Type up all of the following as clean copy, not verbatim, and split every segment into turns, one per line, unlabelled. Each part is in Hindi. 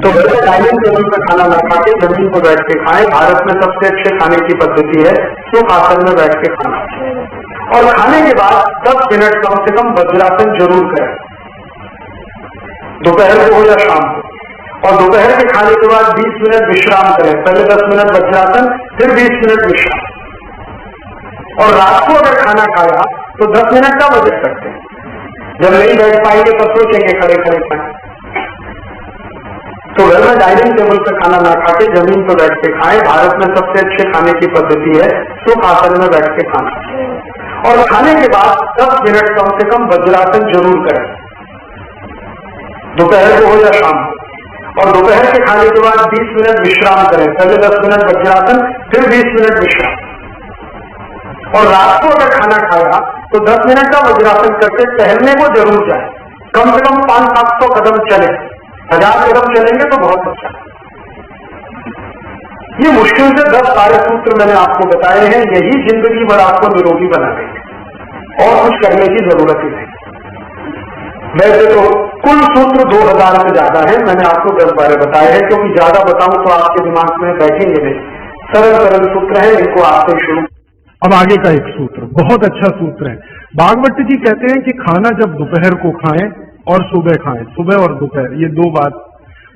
तो वैसे डाइनिंग टेबल पर खाना न खा के जमीन पर बैठ के खाएं। भारत में सबसे अच्छे खाने की पद्धति है सुख आसन में बैठ के खाना, और खाने के बाद 10 मिनट कम से कम वज्रासन जरूर करें, दोपहर को हो या शाम को। और दोपहर के खाने के बाद 20 मिनट विश्राम करें, पहले 10 मिनट वज्रासन, फिर 20 मिनट विश्राम। और रात को अगर खाना खाया तो 10 मिनट का बजट सकते हैं, जब नहीं बैठ पाएंगे तब सोचेंगे खड़े खड़े खाएं। तो घर में डाइनिंग टेबल पर खाना ना खा के जमीन पर बैठ के खाएं। भारत में सबसे अच्छे खाने की पद्धति है सुख आसन में बैठ के खाना, और खाने के बाद 10 मिनट कम से कम वज्रासन जरूर करें, दोपहर को हो या शाम को। और दोपहर के खाने के बाद 20 मिनट विश्राम करें, पहले 10 मिनट वज्रासन, फिर 20 मिनट विश्राम। और रात को अगर खाना खाया तो 10 मिनट का वज्रासन करके टहलने को जरूर जाए, कम से कम 500-700 कदम चले, 1000 कदम चलेंगे तो बहुत अच्छा। ये मुश्किल से 10 कार्य सूत्र मैंने आपको बताए हैं, यही जिंदगी भर आपको निरोगी बना देंगे और कुछ करने की जरूरत ही नहीं। वैसे तो कुल सूत्र 2000 से ज्यादा है, मैंने आपको 10-12 बताए हैं, क्योंकि ज्यादा बताऊं तो आपके दिमाग में बैठेंगे नहीं। सरल सरल सूत्र है, इनको आपसे शुरू।
अब आगे का एक सूत्र बहुत अच्छा सूत्र है। भागवत जी कहते हैं कि खाना जब दोपहर को खाएं और सुबह खाएं, सुबह और दोपहर, ये दो बात।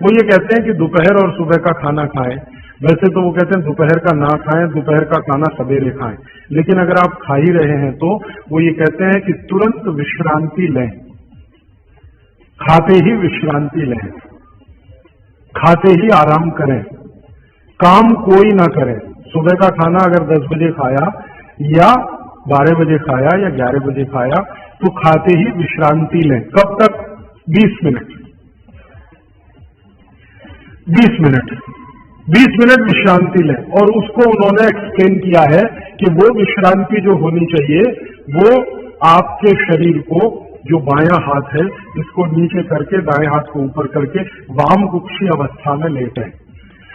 वो ये कहते हैं कि दोपहर और सुबह का खाना खाएं। वैसे तो वो कहते हैं दोपहर का ना खाएं, दोपहर का खाना सवेरे खाएं, लेकिन अगर आप खा ही रहे हैं तो वो ये कहते हैं कि तुरंत विश्रांति लें, खाते ही विश्रांति लें, खाते ही आराम करें, काम कोई ना करें। सुबह का खाना अगर 10 बजे खाया या 12 बजे खाया या 11 बजे खाया तो खाते ही विश्रांति लें। कब तक? 20 मिनट, 20 मिनट, 20 मिनट विश्रांति लें। और उसको उन्होंने एक्सप्लेन किया है कि वो विश्रांति जो होनी चाहिए वो आपके शरीर को, जो बायां हाथ है इसको नीचे करके दाएं हाथ को ऊपर करके वाम कुक्षी अवस्था में लेटें।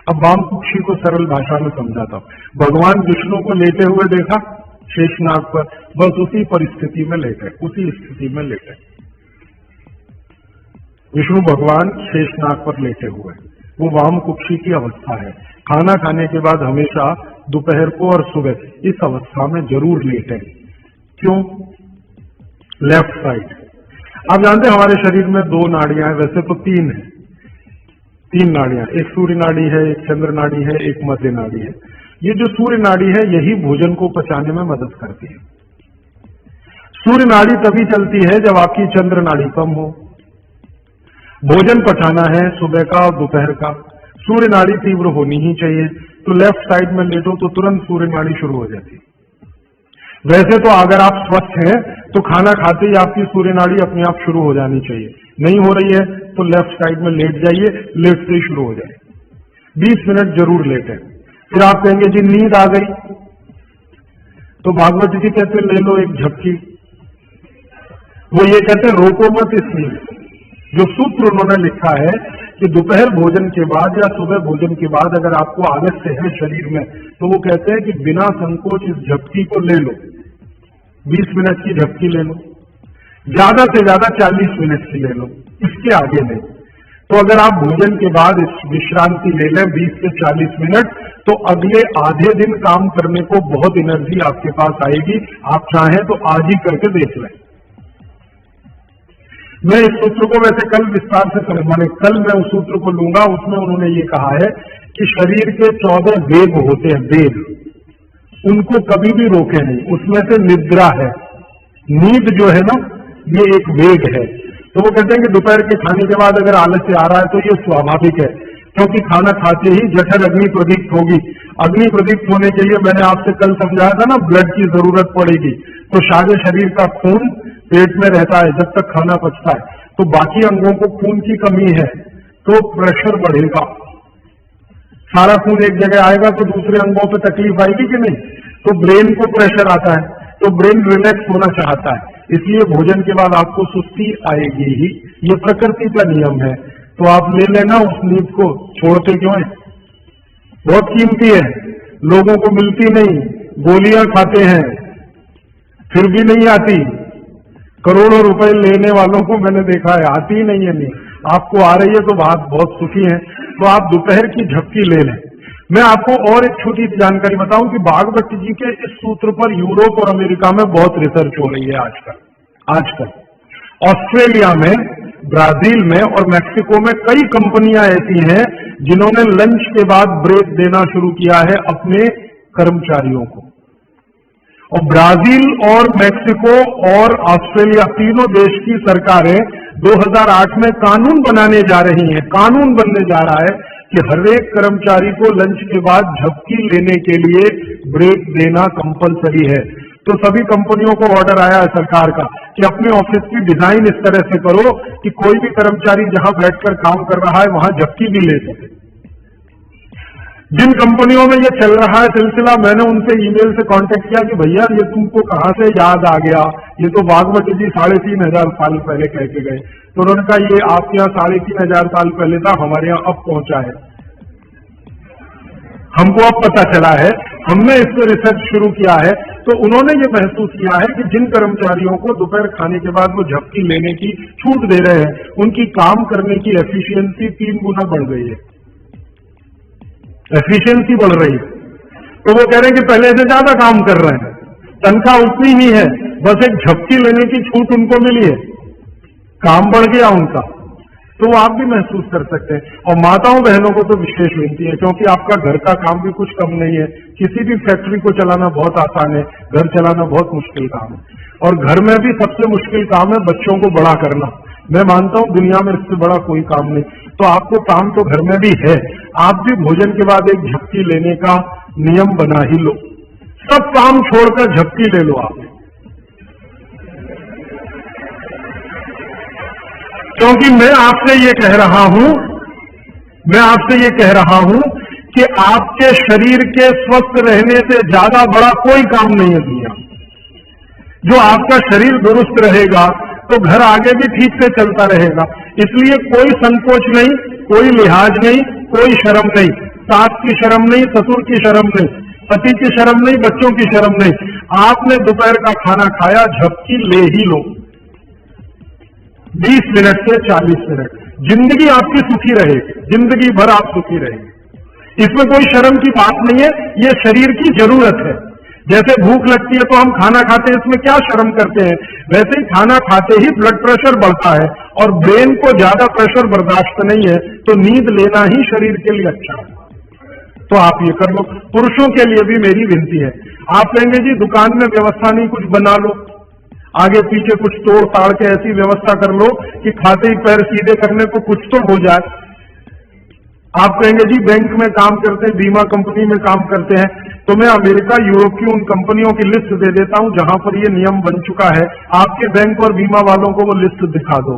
अब वाम कुक्षी को सरल भाषा में समझाता हूं। भगवान विष्णु को लेटे हुए देखा शेषनाग पर, बस उसी परिस्थिति में लेटे, उसी स्थिति में लेटे। विष्णु भगवान शेषनाग पर लेटे हुए, वो वाम कुक्षी की अवस्था है। खाना खाने के बाद हमेशा दोपहर को और सुबह इस अवस्था में जरूर लेटे। क्यों? Left side. आप जानते हैं हमारे शरीर में 2 नाड़ियां हैं, वैसे तो 3 है, 3 नाड़ियां, एक सूर्य नाड़ी है, एक चंद्र नाड़ी है, एक मध्य नाड़ी है। ये जो सूर्य नाड़ी है यही भोजन को पचाने में मदद करती है। सूर्य नाड़ी तभी चलती है जब आपकी चंद्र नाड़ी कम हो। भोजन पचाना है सुबह का और दोपहर का, सूर्य नाड़ी तीव्र होनी ही चाहिए। तो लेफ्ट साइड में लेटो तो तुरंत सूर्य नाड़ी शुरू हो जाती है। वैसे तो अगर आप स्वस्थ हैं तो खाना खाते ही आपकी सूर्य नाड़ी अपने आप शुरू हो जानी चाहिए। नहीं हो रही है तो लेफ्ट साइड में लेट जाइए, लेटते ही शुरू हो जाए। 20 मिनट जरूर लेटें। फिर आप कहेंगे जी नींद आ गई, तो भागवत जी कहते ले लो एक झपकी। वो ये कहते रोको मत इस नींद। जो सूत्र उन्होंने लिखा है कि दोपहर भोजन के बाद या सुबह भोजन के बाद अगर आपको आलस्य है शरीर में, तो वो कहते हैं कि बिना संकोच इस झपकी को ले लो, 20 मिनट की झपकी ले लो, ज्यादा से ज्यादा 40 मिनट की ले लो, इसके आगे नहीं। तो अगर आप भोजन के बाद इस विश्रांति ले लें 20 से 40 मिनट, तो अगले आधे दिन काम करने को बहुत एनर्जी आपके पास आएगी। आप चाहें तो आज ही करके देख लें। मैं इस सूत्र को वैसे कल विस्तार से समझाने, कल मैं उस सूत्र को लूंगा, उसमें उन्होंने ये कहा है कि शरीर के 14 वेग होते हैं, वेग, उनको कभी भी रोके नहीं। उसमें से निद्रा है, नींद जो है ना, ये एक वेग है। तो वो कहते हैं कि दोपहर के खाने के बाद अगर आलस्य आ रहा है तो ये स्वाभाविक है, क्योंकि खाना खाते ही जठर अग्नि प्रदीप्त होगी। अग्नि प्रदीप्त होने के लिए मैंने आपसे कल समझाया था ना, ब्लड की जरूरत पड़ेगी। तो सारे शरीर का खून पेट में रहता है जब तक खाना पचता है, तो बाकी अंगों को खून की कमी है तो प्रेशर बढ़ेगा। सारा खून एक जगह आएगा तो दूसरे अंगों पे तकलीफ आएगी कि नहीं? तो ब्रेन को प्रेशर आता है, तो ब्रेन रिलैक्स होना चाहता है, इसलिए भोजन के बाद आपको सुस्ती आएगी ही। ये प्रकृति का नियम है। तो आप ले लेना उस नींद को, छोड़ते क्यों है? बहुत कीमती है, लोगों को मिलती नहीं। गोलियां खाते हैं फिर भी नहीं आती। करोड़ों रुपए लेने वालों को मैंने देखा है, आती ही नहीं है नींद। आपको आ रही है तो बात बहुत सुखी है। तो आप दोपहर की झपकी ले लें। मैं आपको और एक छोटी सी जानकारी बताऊं कि भागवत जी के इस सूत्र पर यूरोप और अमेरिका में बहुत रिसर्च हो रही है आजकल। ऑस्ट्रेलिया में, ब्राजील में और मैक्सिको में कई कंपनियां ऐसी हैं जिन्होंने लंच के बाद ब्रेक देना शुरू किया है अपने कर्मचारियों को। और ब्राजील और मैक्सिको और ऑस्ट्रेलिया तीनों देश की सरकारें 2008 में कानून बनाने जा रही हैं, कानून बनने जा रहा है कि हर एक कर्मचारी को लंच के बाद झपकी लेने के लिए ब्रेक देना कंपलसरी है। तो सभी कंपनियों को ऑर्डर आया है सरकार का कि अपने ऑफिस की डिजाइन इस तरह से करो कि कोई भी कर्मचारी जहां बैठकर काम कर रहा है वहां झपकी भी ले सके। जिन कंपनियों में ये चल रहा है सिलसिला, मैंने उनसे ईमेल से कांटेक्ट किया कि भैया ये तुमको कहां से याद आ गया, ये तो भागवत जी 3500 साल पहले कह के गए। तो उन्होंने कहा ये आपके यहाँ 3500 साल पहले था, हमारे यहाँ अब पहुंचा है, हमको अब पता चला है, हमने इस पर रिसर्च शुरू किया है। तो उन्होंने ये महसूस किया है कि जिन कर्मचारियों को दोपहर खाने के बाद वो झपकी लेने की छूट दे रहे हैं, उनकी काम करने की एफिशिएंसी 3 गुना बढ़ गई है, एफिशिएंसी बढ़ रही है। तो वो कह रहे हैं कि पहले से ज्यादा काम कर रहे हैं, तनख्वाह उतनी ही है, बस एक झपकी लेने की छूट उनको मिली है, काम बढ़ गया उनका। तो वो आप भी महसूस कर सकते हैं। और माताओं बहनों को तो विशेष विनती है, क्योंकि आपका घर का काम भी कुछ कम नहीं है। किसी भी फैक्ट्री को चलाना बहुत आसान है, घर चलाना बहुत मुश्किल काम है। और घर में भी सबसे मुश्किल काम है बच्चों को बड़ा करना। मैं मानता हूं दुनिया में इससे बड़ा कोई काम नहीं। तो आपको काम तो घर में भी है, आप भी भोजन के बाद एक झपकी लेने का नियम बना ही लो। सब काम छोड़कर झपकी ले लो आप, क्योंकि मैं आपसे ये कह रहा हूं कि आपके शरीर के स्वस्थ रहने से ज्यादा बड़ा कोई काम नहीं है दुनिया। जो आपका शरीर दुरुस्त रहेगा तो घर आगे भी ठीक से चलता रहेगा। इसलिए कोई संकोच नहीं, कोई लिहाज नहीं, कोई शर्म नहीं, सास की शर्म नहीं, ससुर की शर्म नहीं, पति की शर्म नहीं, बच्चों की शर्म नहीं। आपने दोपहर का खाना खाया, झपकी ले ही लो, 20 मिनट से 40 मिनट। जिंदगी आपकी सुखी रहेगी, जिंदगी भर आप सुखी रहेंगे। इसमें कोई शर्म की बात नहीं है, ये शरीर की जरूरत है। जैसे भूख लगती है तो हम खाना खाते हैं, इसमें क्या शर्म करते हैं। वैसे ही खाना खाते ही ब्लड प्रेशर बढ़ता है और ब्रेन को ज्यादा प्रेशर बर्दाश्त नहीं है, तो नींद लेना ही शरीर के लिए अच्छा है। तो आप ये कर लो। पुरुषों के लिए भी मेरी विनती है। आप कहेंगे जी दुकान में व्यवस्था नहीं, कुछ बना लो, आगे पीछे कुछ तोड़ ताड़ के ऐसी व्यवस्था कर लो कि खाते ही पैर सीधे करने को कुछ तो हो जाए। आप कहेंगे जी बैंक में काम करते हैं, बीमा कंपनी में काम करते हैं, तो मैं अमेरिका, यूरोप की उन कंपनियों की लिस्ट दे देता हूं जहां पर ये नियम बन चुका है। आपके बैंक और बीमा वालों को वो लिस्ट दिखा दो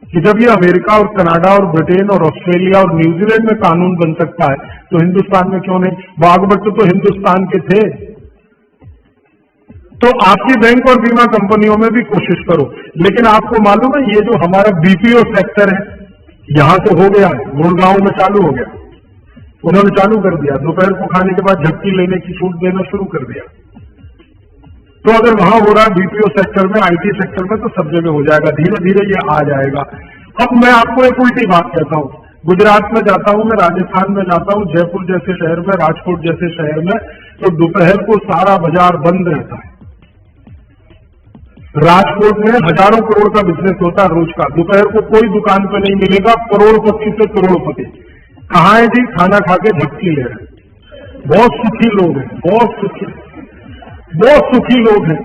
कि जब ये अमेरिका और कनाडा और ब्रिटेन और ऑस्ट्रेलिया और न्यूजीलैंड में कानून बन सकता है तो हिंदुस्तान में क्यों नहीं। भागवत तो हिंदुस्तान के थे। तो आपकी बैंक और बीमा कंपनियों में भी कोशिश करो। लेकिन आपको मालूम है ये जो हमारा बीपीओ सेक्टर है, यहां से हो गया, गुड़गांव में चालू हो गया, उन्होंने चालू कर दिया, दोपहर को खाने के बाद झपकी लेने की छूट देना शुरू कर दिया। तो अगर वहां हो रहा है बीपीओ सेक्टर में, आईटी सेक्टर में, तो सब जगह हो जाएगा, धीरे धीरे ये आ जाएगा। अब मैं आपको एक उल्टी बात कहता हूं। गुजरात में जाता हूं, मैं राजस्थान में जाता हूं, जयपुर जैसे शहर में, राजकोट जैसे शहर में, तो दोपहर को सारा बाजार बंद रहता है। राजकोट में हजारों करोड़ का बिजनेस होता है रोज का, दोपहर को कोई दुकान पे नहीं मिलेगा, करोड़पति से करोड़पति। कहाँ है जी? खाना खा के झपकी ले रहे हैं। बहुत सुखी लोग हैं, बहुत सुखी लोग हैं।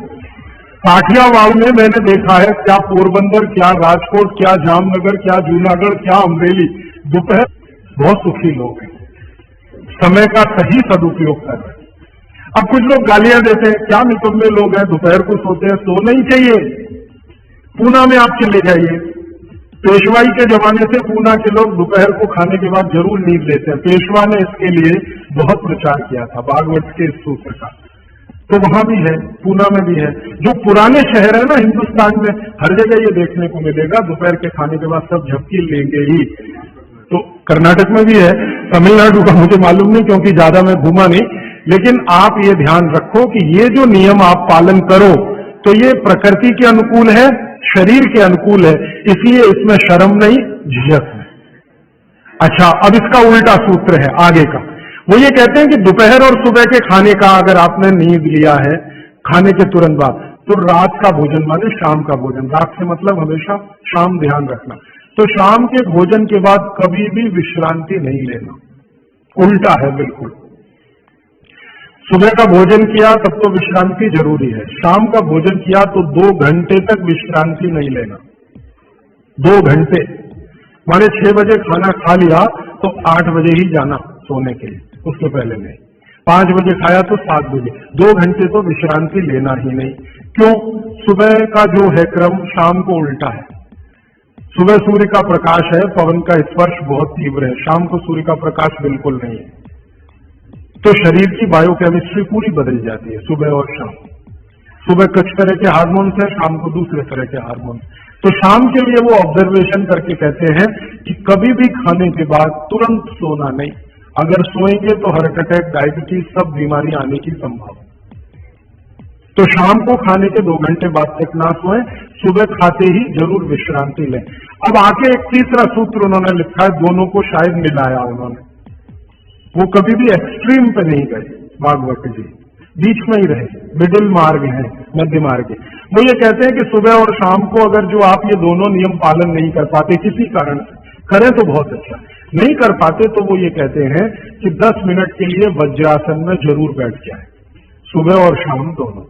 काठियावाड़ में मैंने देखा है, क्या पोरबंदर, क्या राजकोट, क्या जामनगर, क्या जूनागढ़, क्या अमरेली, दोपहर बहुत सुखी लोग हैं, समय का सही सदुपयोग कर रहे हैं। अब कुछ लोग गालियां देते हैं, क्या निकम्मे लोग हैं, दोपहर को सोते हैं। सोना ही चाहिए। पूना में आप चले जाइए, पेशवाई के जमाने से पूना के लोग दोपहर को खाने के बाद जरूर नींद लेते हैं। पेशवा ने इसके लिए बहुत प्रचार किया था, भागवत के इस सूत्र का। तो वहां भी है, पूना में भी है। जो पुराने शहर है ना हिंदुस्तान में, हर जगह ये देखने को मिलेगा, दोपहर के खाने के बाद सब झपकी लेंगे ही। तो कर्नाटक में भी है, तमिलनाडु का मुझे मालूम नहीं क्योंकि ज्यादा मैं घूमा नहीं। लेकिन आप ये ध्यान रखो कि ये जो नियम आप पालन करो तो ये प्रकृति के अनुकूल है, शरीर के अनुकूल है, इसलिए इसमें शर्म नहीं, झिझक है। अच्छा, अब इसका उल्टा सूत्र है आगे का। वो ये कहते हैं कि दोपहर और सुबह के खाने का अगर आपने नींद लिया है खाने के तुरंत बाद, तो रात का भोजन माने शाम का भोजन, रात से मतलब हमेशा शाम, ध्यान रखना। तो शाम के भोजन के बाद कभी भी विश्रांति नहीं लेना, उल्टा है बिल्कुल। सुबह का भोजन किया तब तो विश्रांति जरूरी है, शाम का भोजन किया तो 2 घंटे तक विश्रांति नहीं लेना। 2 घंटे माने 6 बजे खाना खा लिया तो 8 बजे ही जाना सोने के लिए, उसके पहले नहीं। 5 बजे खाया तो 7 बजे, 2 घंटे तो विश्रांति लेना ही नहीं। क्यों? सुबह का जो है क्रम शाम को उल्टा है। सुबह सूर्य का प्रकाश है, पवन का स्पर्श बहुत तीव्र है, शाम को सूर्य का प्रकाश बिल्कुल नहीं है। तो शरीर की बायोकेमिस्ट्री पूरी बदल जाती है सुबह और शाम। सुबह कुछ तरह के हार्मोन्स है, शाम को दूसरे तरह के हार्मोन्स। तो शाम के लिए वो ऑब्जर्वेशन करके कहते हैं कि कभी भी खाने के बाद तुरंत सोना नहीं, अगर सोएंगे तो हार्ट अटैक, डायबिटीज, सब बीमारी आने की संभावना। तो शाम को खाने के 2 घंटे बाद तक ना सोएं, सुबह खाते ही जरूर विश्रांति लें। अब आके एक तीसरा सूत्र उन्होंने लिखा है, दोनों को शायद मिलाया उन्होंने, वो कभी भी एक्सट्रीम पे नहीं गए भागवत जी, बीच में ही रहे, मिडिल मार्ग है, मध्य मार्ग है। वो ये कहते हैं कि सुबह और शाम को अगर जो आप ये दोनों नियम पालन नहीं कर पाते किसी कारण से, करें तो बहुत अच्छा, नहीं कर पाते तो वो ये कहते हैं कि 10 मिनट के लिए वज्रासन में जरूर बैठ जाए, सुबह और शाम दोनों।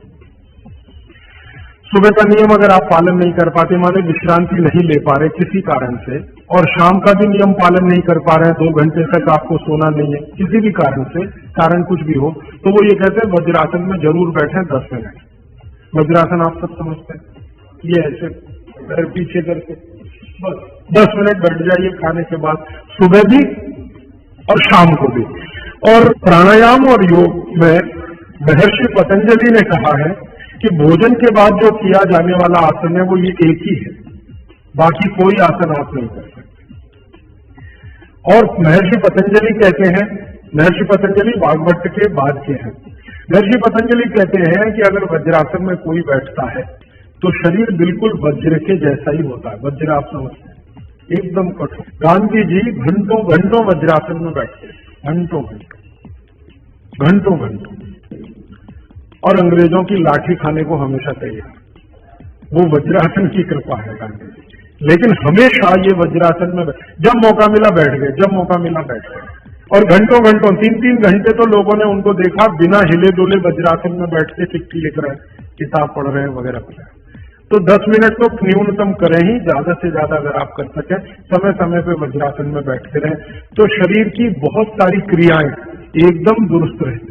सुबह का नियम अगर आप पालन नहीं कर पाते, माने विश्रांति नहीं ले पा रहे किसी कारण से, और शाम का भी नियम पालन नहीं कर पा रहे हैं, 2 घंटे तक आपको सोना नहीं है किसी भी कारण से, कारण कुछ भी हो, तो वो ये कहते हैं वज्रासन में जरूर बैठे 10 मिनट। वज्रासन आप सब समझते हैं, ये ऐसे पैर पीछे करके बस 10 मिनट बैठ जाइए खाने के बाद, सुबह भी और शाम को भी। और प्राणायाम और योग में महर्षि पतंजलि ने कहा है कि भोजन के बाद जो किया जाने वाला आसन है वो ये एक ही है, बाकी कोई आसन आप नहीं कर सकते। और महर्षि पतंजलि कहते हैं, महर्षि पतंजलि वाग्भट के बाद के हैं, महर्षि पतंजलि कहते हैं कि अगर वज्रासन में कोई बैठता है तो शरीर बिल्कुल वज्र के जैसा ही होता है। वज्र आप समझते हैं, एकदम कठोर। गांधी जी घंटों घंटों वज्रासन में बैठते हैं, घंटों घंटों घंटों घंटों, और अंग्रेजों की लाठी खाने को हमेशा तैयार। वो वज्रासन की कृपा है गांधी जी, लेकिन हमेशा ये वज्रासन में जब मौका मिला बैठ गए, जब मौका मिला बैठ गए। और घंटों घंटों 3-3 घंटे तो लोगों ने उनको देखा बिना हिले डुले वज्रासन में बैठ के चिट्ठी लिख रहे हैं, किताब पढ़ रहे हैं वगैरह वगैरह। तो 10 मिनट तो न्यूनतम करें ही, ज्यादा से ज्यादा अगर आप कर सकें, समय समय पे वज्रासन में बैठते रहें, तो शरीर की बहुत सारी क्रियाएं एकदम दुरुस्त रहती